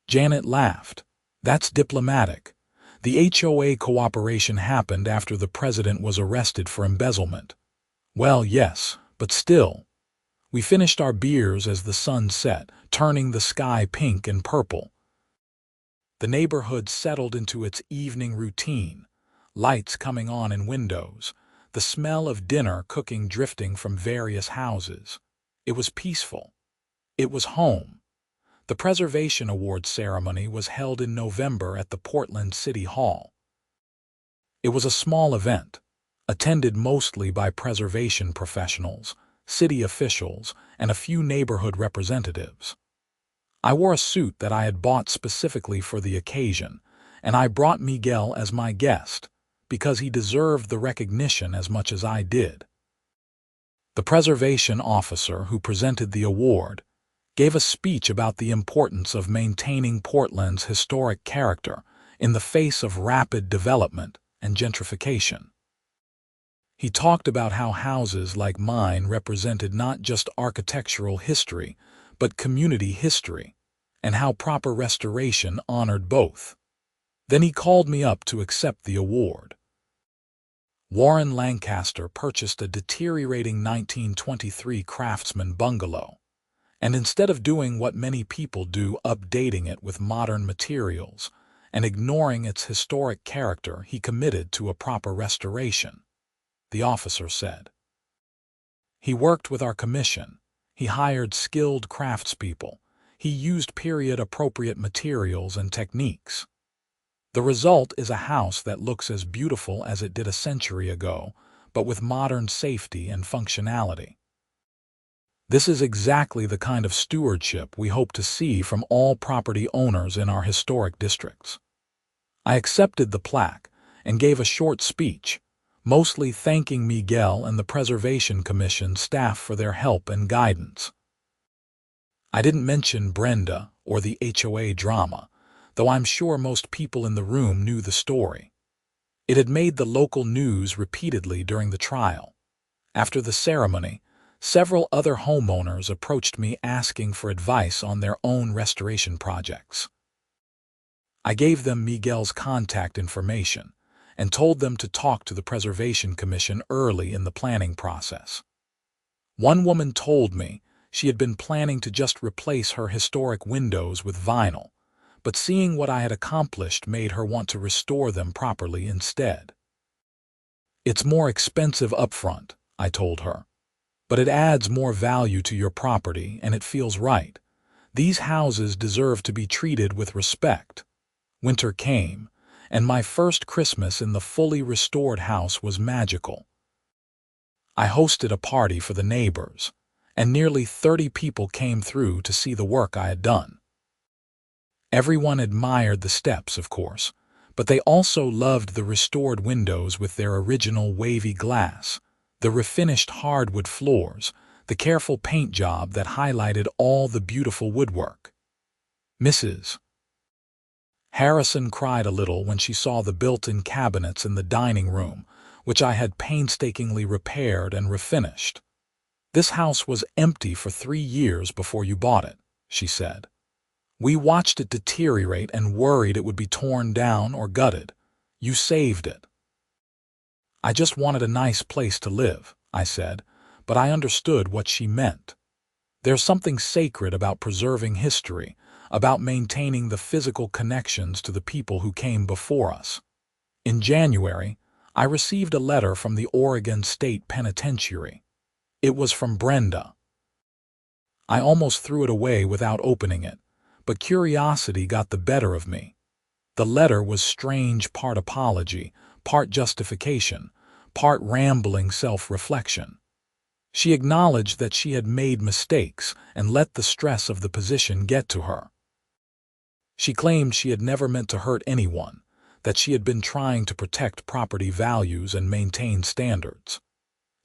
Janet laughed. That's diplomatic. The HOA cooperation happened after the president was arrested for embezzlement. Well, yes, but still. We finished our beers as the sun set, turning the sky pink and purple. The neighborhood settled into its evening routine, lights coming on in windows, the smell of dinner cooking drifting from various houses. It was peaceful. It was home. The Preservation Award ceremony was held in November at the Portland City Hall. It was a small event, attended mostly by preservation professionals, city officials, and a few neighborhood representatives. I wore a suit that I had bought specifically for the occasion, and I brought Miguel as my guest, because he deserved the recognition as much as I did. The preservation officer who presented the award gave a speech about the importance of maintaining Portland's historic character in the face of rapid development and gentrification. He talked about how houses like mine represented not just architectural history, but community history, and how proper restoration honored both. Then he called me up to accept the award. Warren Lancaster purchased a deteriorating 1923 Craftsman bungalow, and instead of doing what many people do, updating it with modern materials and ignoring its historic character, he committed to a proper restoration, the officer said. He worked with our commission. He hired skilled craftspeople. He used period-appropriate materials and techniques. The result is a house that looks as beautiful as it did a century ago, but with modern safety and functionality. This is exactly the kind of stewardship we hope to see from all property owners in our historic districts. I accepted the plaque and gave a short speech, mostly thanking Miguel and the Preservation Commission staff for their help and guidance. I didn't mention Brenda or the HOA drama, though I'm sure most people in the room knew the story. It had made the local news repeatedly during the trial. After the ceremony, several other homeowners approached me asking for advice on their own restoration projects. I gave them Miguel's contact information and told them to talk to the Preservation Commission early in the planning process. One woman told me she had been planning to just replace her historic windows with vinyl, but seeing what I had accomplished made her want to restore them properly instead. It's more expensive upfront, I told her, but it adds more value to your property and it feels right. These houses deserve to be treated with respect. Winter came, and my first Christmas in the fully restored house was magical. I hosted a party for the neighbors, and nearly 30 people came through to see the work I had done. Everyone admired the steps, of course, but they also loved the restored windows with their original wavy glass, the refinished hardwood floors, the careful paint job that highlighted all the beautiful woodwork. Mrs. Harrison cried a little when she saw the built-in cabinets in the dining room, which I had painstakingly repaired and refinished. This house was empty for 3 years before you bought it, she said. We watched it deteriorate and worried it would be torn down or gutted. You saved it. I just wanted a nice place to live, I said, but I understood what she meant. There's something sacred about preserving history, about maintaining the physical connections to the people who came before us. In January, I received a letter from the Oregon State Penitentiary. It was from Brenda. I almost threw it away without opening it, but curiosity got the better of me. The letter was strange, part apology, part justification, part rambling self-reflection. She acknowledged that she had made mistakes and let the stress of the position get to her. She claimed she had never meant to hurt anyone, that she had been trying to protect property values and maintain standards.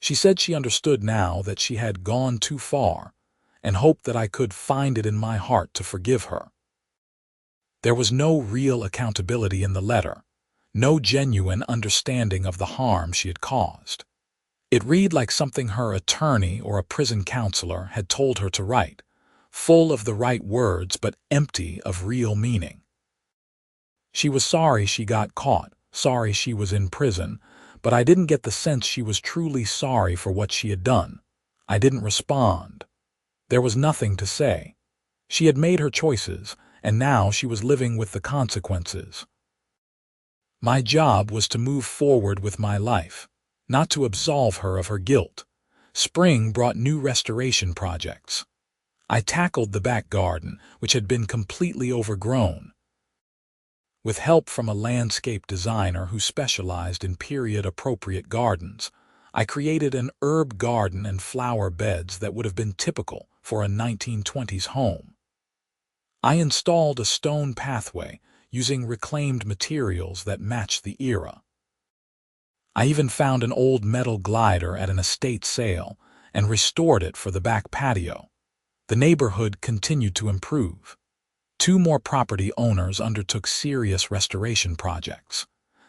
She said she understood now that she had gone too far and hoped that I could find it in my heart to forgive her. There was no real accountability in the letter, no genuine understanding of the harm she had caused. It read like something her attorney or a prison counselor had told her to write, full of the right words but empty of real meaning. She was sorry she got caught, sorry she was in prison, but I didn't get the sense she was truly sorry for what she had done. I didn't respond. There was nothing to say. She had made her choices, and now she was living with the consequences. My job was to move forward with my life, not to absolve her of her guilt. Spring brought new restoration projects. I tackled the back garden, which had been completely overgrown. With help from a landscape designer who specialized in period-appropriate gardens, I created an herb garden and flower beds that would have been typical for a 1920s home. I installed a stone pathway using reclaimed materials that matched the era. I even found an old metal glider at an estate sale and restored it for the back patio. The neighborhood continued to improve. 2 more property owners undertook serious restoration projects.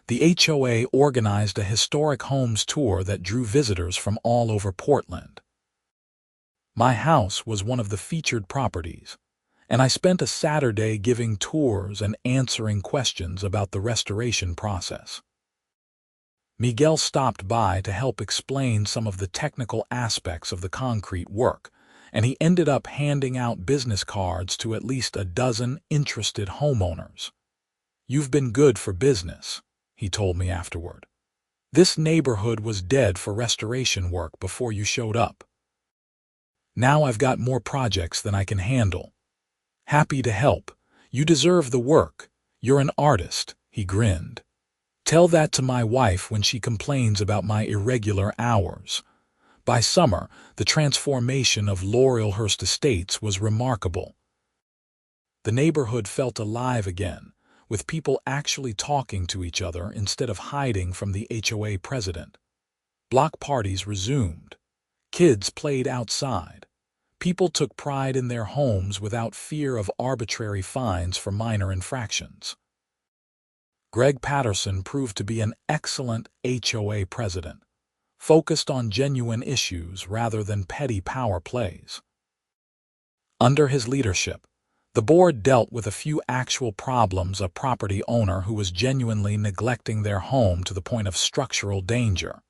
The HOA organized a historic homes tour that drew visitors from all over Portland. My house was one of the featured properties, and I spent a Saturday giving tours and answering questions about the restoration process. Miguel stopped by to help explain some of the technical aspects of the concrete work, and he ended up handing out business cards to at least a dozen interested homeowners. "You've been good for business," he told me afterward. "This neighborhood was dead for restoration work before you showed up. Now I've got more projects than I can handle. Happy to help. You deserve the work. You're an artist," he grinned. "Tell that to my wife when she complains about my irregular hours." By summer, the transformation of Laurelhurst Estates was remarkable. The neighborhood felt alive again, with people actually talking to each other instead of hiding from the HOA president. Block parties resumed. Kids played outside. People took pride in their homes without fear of arbitrary fines for minor infractions. Greg Patterson proved to be an excellent HOA president, focused on genuine issues rather than petty power plays. Under his leadership, the board dealt with a few actual problems: a property owner who was genuinely neglecting their home to the point of structural danger,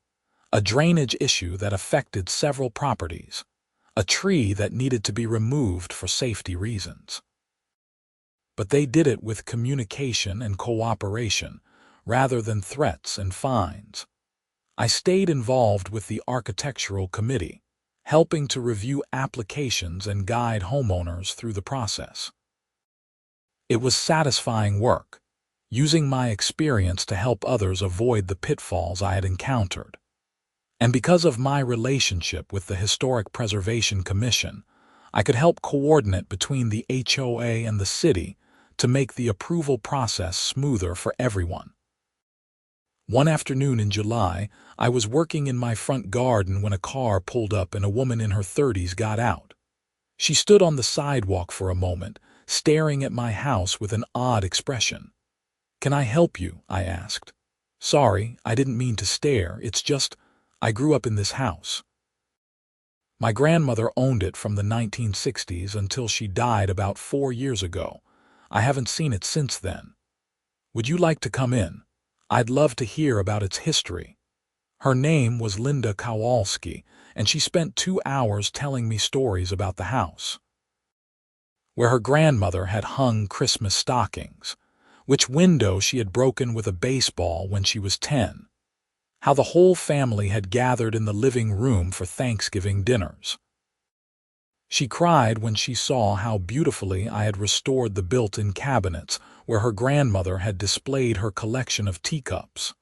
a drainage issue that affected several properties, a tree that needed to be removed for safety reasons. But they did it with communication and cooperation, rather than threats and fines. I stayed involved with the architectural committee, helping to review applications and guide homeowners through the process. It was satisfying work, using my experience to help others avoid the pitfalls I had encountered. And because of my relationship with the Historic Preservation Commission, I could help coordinate between the HOA and the city to make the approval process smoother for everyone. One afternoon in July, I was working in my front garden when a car pulled up and a woman in her 30s got out. She stood on the sidewalk for a moment, staring at my house with an odd expression. "Can I help you?" I asked. "Sorry, I didn't mean to stare. It's just, I grew up in this house. My grandmother owned it from the 1960s until she died about 4 years ago. I haven't seen it since then. Would you like to come in? I'd love to hear about its history." Her name was Linda Kowalski, and she spent 2 hours telling me stories about the house. where her grandmother had hung Christmas stockings, which window she had broken with a baseball when she was 10, how the whole family had gathered in the living room for Thanksgiving dinners. She cried when she saw how beautifully I had restored the built-in cabinets where her grandmother had displayed her collection of teacups.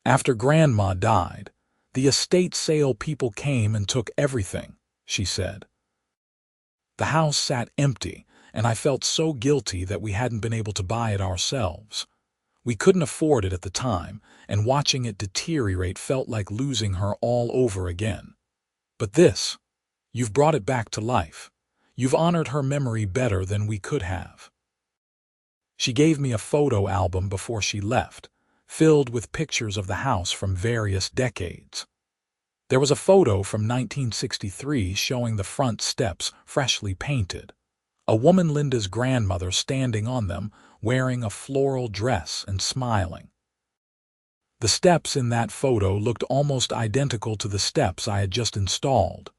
After Grandma died, the estate sale people came and took everything, she said. The house sat empty, and I felt so guilty that we hadn't been able to buy it ourselves. We couldn't afford it at the time, and watching it deteriorate felt like losing her all over again. But this, you've brought it back to life. You've honored her memory better than we could have. She gave me a photo album before she left, filled with pictures of the house from various decades. There was a photo from 1963 showing the front steps freshly painted, a woman Linda's grandmother standing on them, wearing a floral dress and smiling. The steps in that photo looked almost identical to the steps I had just installed.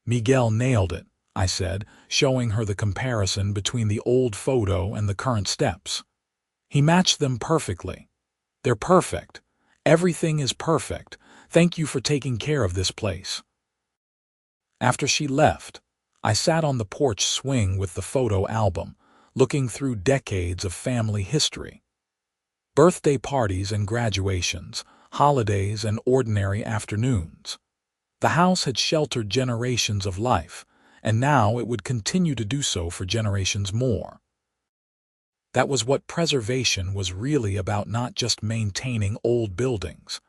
"Miguel nailed it," I said, showing her the comparison between the old photo and the current steps. "He matched them perfectly. They're perfect. Everything is perfect. Thank you for taking care of this place." After she left, I sat on the porch swing with the photo album, looking through decades of family history. Birthday parties and graduations, holidays and ordinary afternoons. The house had sheltered generations of life, and now it would continue to do so for generations more. That was what preservation was really about, not just maintaining old buildings,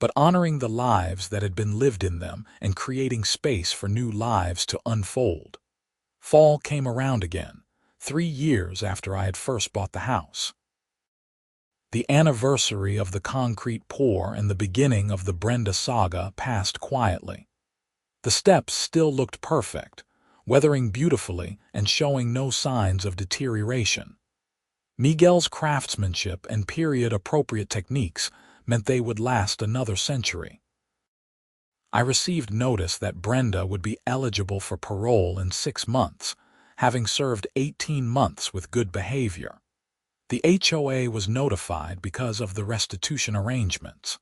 but honoring the lives that had been lived in them and creating space for new lives to unfold. Fall came around again, 3 years after I had first bought the house. The anniversary of the concrete pour and the beginning of the Brenda saga passed quietly. The steps still looked perfect, weathering beautifully and showing no signs of deterioration. Miguel's craftsmanship and period-appropriate techniques meant they would last another century. I received notice that Brenda would be eligible for parole in 6 months, having served 18 months with good behavior. The HOA was notified because of the restitution arrangements.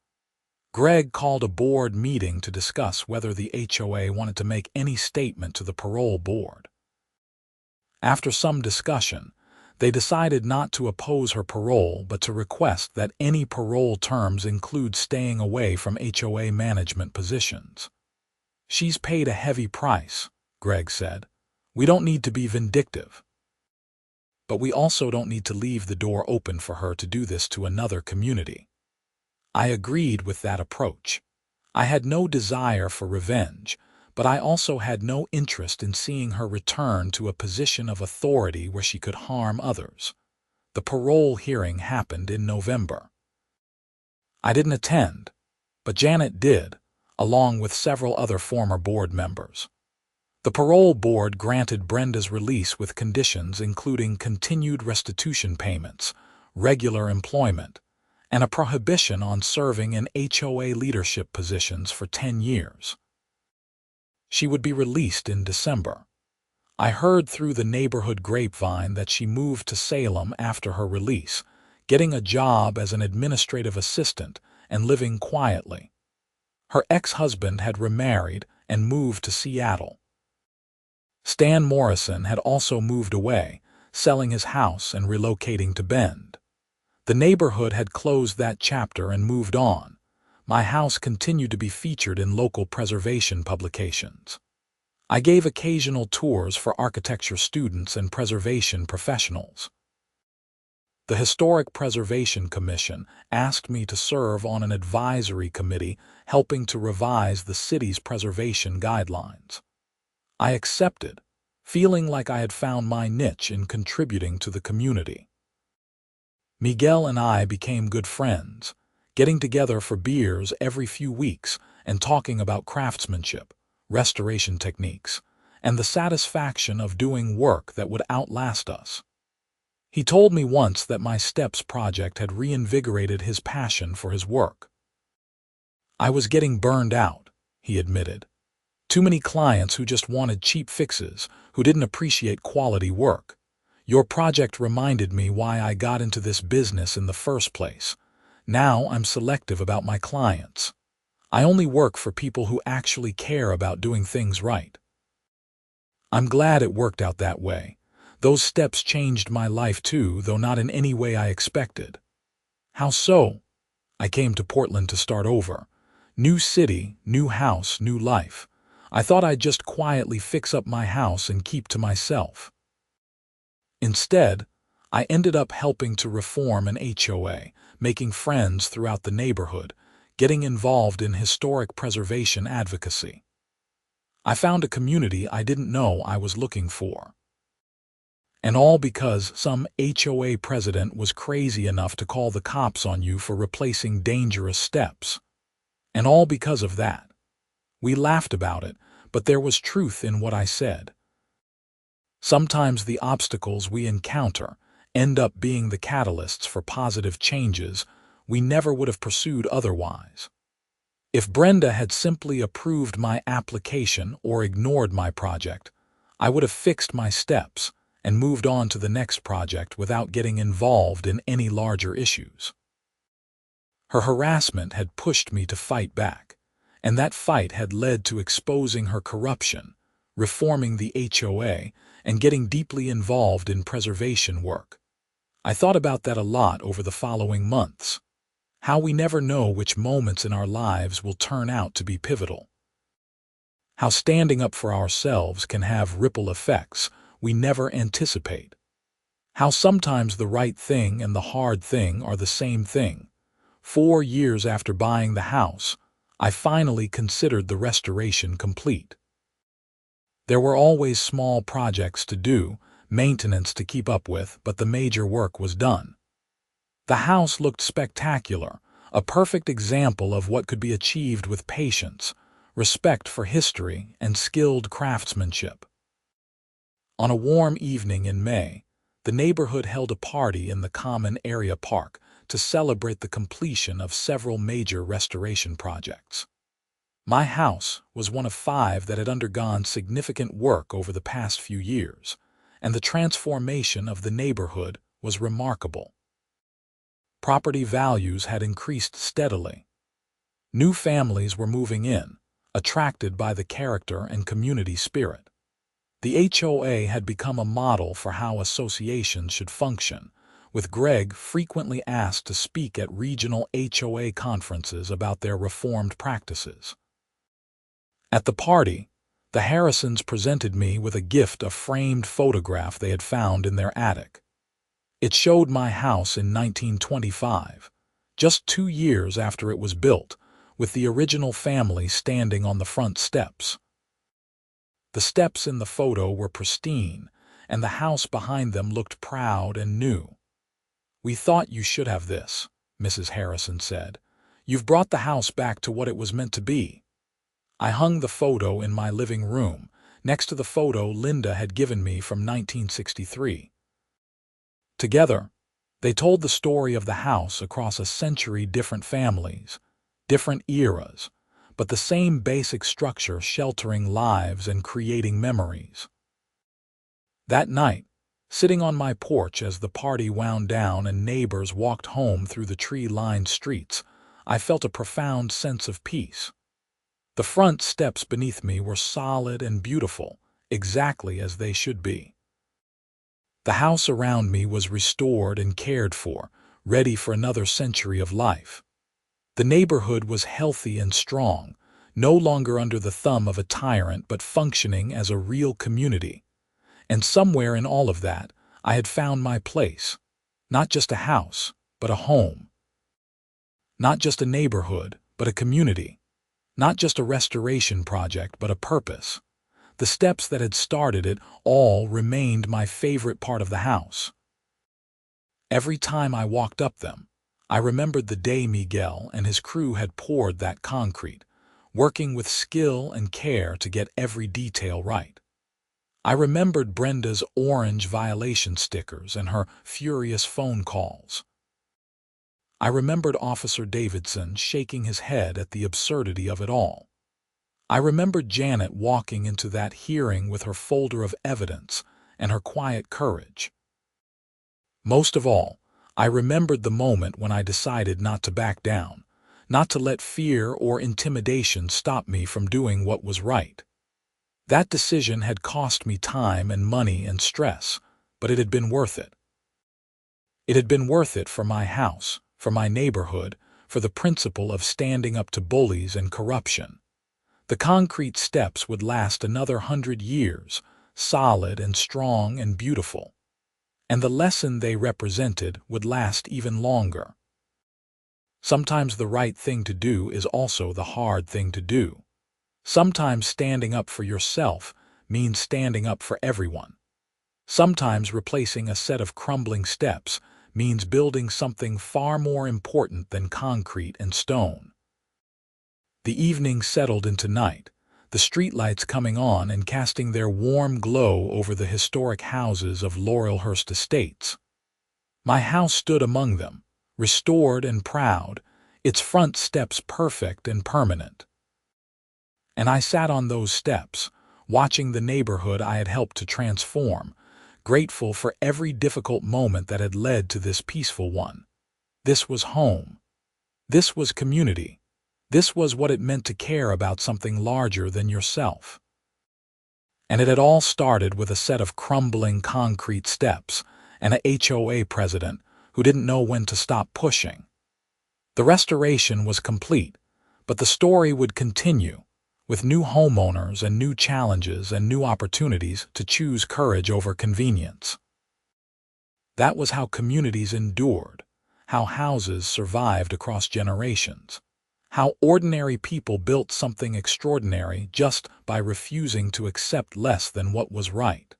Greg called a board meeting to discuss whether the HOA wanted to make any statement to the parole board. After some discussion, they decided not to oppose her parole but to request that any parole terms include staying away from HOA management positions. "She's paid a heavy price," Greg said. "We don't need to be vindictive. But we also don't need to leave the door open for her to do this to another community." I agreed with that approach. I had no desire for revenge, but I also had no interest in seeing her return to a position of authority where she could harm others. The parole hearing happened in November. I didn't attend, but Janet did, along with several other former board members. The parole board granted Brenda's release with conditions including continued restitution payments, regular employment, and a prohibition on serving in HOA leadership positions for 10 years. She would be released in December. I heard through the neighborhood grapevine that she moved to Salem after her release, getting a job as an administrative assistant and living quietly. Her ex-husband had remarried and moved to Seattle. Stan Morrison had also moved away, selling his house and relocating to Bend. The neighborhood had closed that chapter and moved on. My house continued to be featured in local preservation publications. I gave occasional tours for architecture students and preservation professionals. The Historic Preservation Commission asked me to serve on an advisory committee helping to revise the city's preservation guidelines. I accepted, feeling like I had found my niche in contributing to the community. Miguel and I became good friends, getting together for beers every few weeks and talking about craftsmanship, restoration techniques, and the satisfaction of doing work that would outlast us. He told me once that my Steps project had reinvigorated his passion for his work. "I was getting burned out," he admitted. Too many clients who just wanted cheap fixes, who didn't appreciate quality work. Your project reminded me why I got into this business in the first place. Now I'm selective about my clients. I only work for people who actually care about doing things right. I'm glad it worked out that way. Those steps changed my life too, though not in any way I expected. How so? I came to Portland to start over. New city, new house, new life. I thought I'd just quietly fix up my house and keep to myself. Instead, I ended up helping to reform an HOA, making friends throughout the neighborhood, getting involved in historic preservation advocacy. I found a community I didn't know I was looking for. And all because some HOA president was crazy enough to call the cops on you for replacing dangerous steps. And all because of that. We laughed about it, but there was truth in what I said. Sometimes the obstacles we encounter end up being the catalysts for positive changes we never would have pursued otherwise. If Brenda had simply approved my application or ignored my project, I would have fixed my steps and moved on to the next project without getting involved in any larger issues. Her harassment had pushed me to fight back, and that fight had led to exposing her corruption, reforming the HOA, and getting deeply involved in preservation work. I thought about that a lot over the following months. How we never know which moments in our lives will turn out to be pivotal. How standing up for ourselves can have ripple effects we never anticipate. How sometimes the right thing and the hard thing are the same thing. 4 years after buying the house, I finally considered the restoration complete. There were always small projects to do, maintenance to keep up with, but the major work was done. The house looked spectacular, a perfect example of what could be achieved with patience, respect for history, and skilled craftsmanship. On a warm evening in May, the neighborhood held a party in the common area park to celebrate the completion of several major restoration projects. My house was one of 5 that had undergone significant work over the past few years, and the transformation of the neighborhood was remarkable. Property values had increased steadily. New families were moving in, attracted by the character and community spirit. The HOA had become a model for how associations should function, with Greg frequently asked to speak at regional HOA conferences about their reformed practices. At the party, the Harrisons presented me with a gift, a framed photograph they had found in their attic. It showed my house in 1925, just 2 years after it was built, with the original family standing on the front steps. The steps in the photo were pristine, and the house behind them looked proud and new. "We thought you should have this," Mrs. Harrison said. "You've brought the house back to what it was meant to be." I hung the photo in my living room, next to the photo Linda had given me from 1963. Together, they told the story of the house across a century, different families, different eras, but the same basic structure, sheltering lives and creating memories. That night, sitting on my porch as the party wound down and neighbors walked home through the tree-lined streets, I felt a profound sense of peace. The front steps beneath me were solid and beautiful, exactly as they should be. The house around me was restored and cared for, ready for another century of life. The neighborhood was healthy and strong, no longer under the thumb of a tyrant but functioning as a real community. And somewhere in all of that, I had found my place. Not just a house, but a home. Not just a neighborhood, but a community. Not just a restoration project, but a purpose. The steps that had started it all remained my favorite part of the house. Every time I walked up them, I remembered the day Miguel and his crew had poured that concrete, working with skill and care to get every detail right. I remembered Brenda's orange violation stickers and her furious phone calls. I remembered Officer Davidson shaking his head at the absurdity of it all. I remembered Janet walking into that hearing with her folder of evidence and her quiet courage. Most of all, I remembered the moment when I decided not to back down, not to let fear or intimidation stop me from doing what was right. That decision had cost me time and money and stress, but it had been worth it. It had been worth it for my house, for my neighborhood, for the principle of standing up to bullies and corruption. The concrete steps would last another 100 years, solid and strong and beautiful. And the lesson they represented would last even longer. Sometimes the right thing to do is also the hard thing to do. Sometimes standing up for yourself means standing up for everyone. Sometimes replacing a set of crumbling steps means building something far more important than concrete and stone. The evening settled into night, the streetlights coming on and casting their warm glow over the historic houses of Laurelhurst Estates. My house stood among them, restored and proud, its front steps perfect and permanent. And I sat on those steps, watching the neighborhood I had helped to transform, grateful for every difficult moment that had led to this peaceful one. This was home. This was community. This was what it meant to care about something larger than yourself. And it had all started with a set of crumbling concrete steps and a HOA president who didn't know when to stop pushing. The restoration was complete, but the story would continue, with new homeowners and new challenges and new opportunities to choose courage over convenience. That was how communities endured, how houses survived across generations, how ordinary people built something extraordinary just by refusing to accept less than what was right.